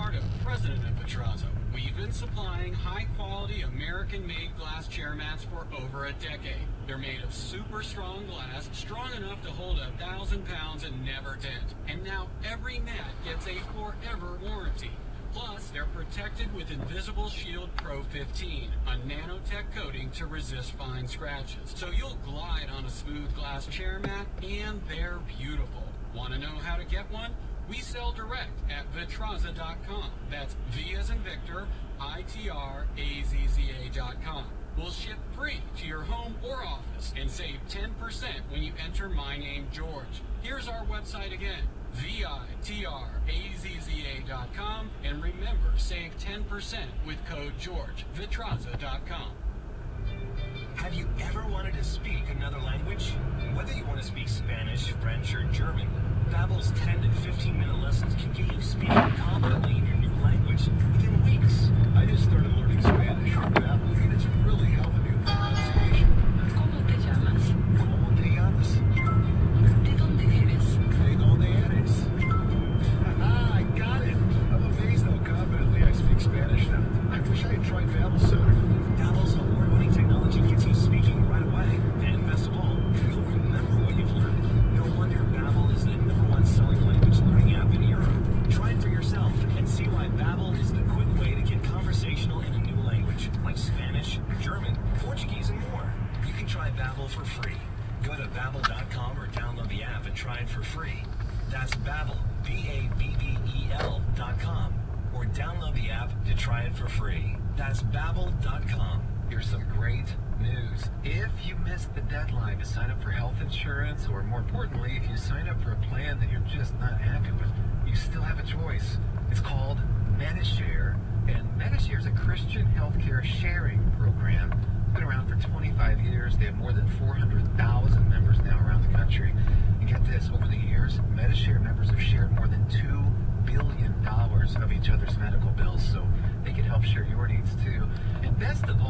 Lombardo, president of Vitrazo. We've been supplying high-quality American-made glass chair mats for over a decade. They're made of super strong glass, strong enough to hold 1,000 pounds and never dent. And now every mat gets a forever warranty. Plus, they're protected with Invisible Shield Pro 15, a nanotech coating to resist fine scratches. So you'll glide on a smooth glass chair mat, and they're beautiful. Want to know how to get one? We sell direct at Vitraza.com. That's V as in Victor, ITRAZZA.com. We'll ship free to your home or office and save 10% when you enter my name, George. Here's our website again, VITRAZZA.com. And remember, save 10% with code George, Vitraza.com. Have you ever wanted to speak another language? Whether you want to speak Spanish, French, or German, Babbel's 10 to 15-minute lessons can get you speaking confidently in your new language within weeks. I just started learning Spanish from Babbel, and it's really helping me with pronunciation. ¿Cómo te llamas? ¿Cómo te llamas? ¿De dónde eres? ¿De dónde eres? Haha, I got it! I'm amazed how confidently I speak Spanish now. I wish I had tried Babbel sooner. Babbel's award-winning technology gets you speaking right away. And best of all, you'll remember what you've learned. No wonder Babbel is the #1 selling language learning app in Europe. Try it for yourself and see why Babbel is the quick way to get conversational in a new language, like Spanish, German, Portuguese, and more. You can try Babbel for free. Go to Babbel.com or download the app and try it for free. That's Babbel, BABBEL.com. Or download the app to try it for free. That's Babbel.com. Here's some great news. If you missed the deadline to sign up for health insurance, or more importantly, if you sign up for a plan that you're just not happy with, you still have a choice. It's called Medishare, and Medishare is a Christian healthcare sharing program. It's been around for 25 years. They have more than 400,000 members now around the country. And get this, over the years, Medishare members have shared more than $2 billion of each other's medical bills, so they can help share your needs too. And best of all,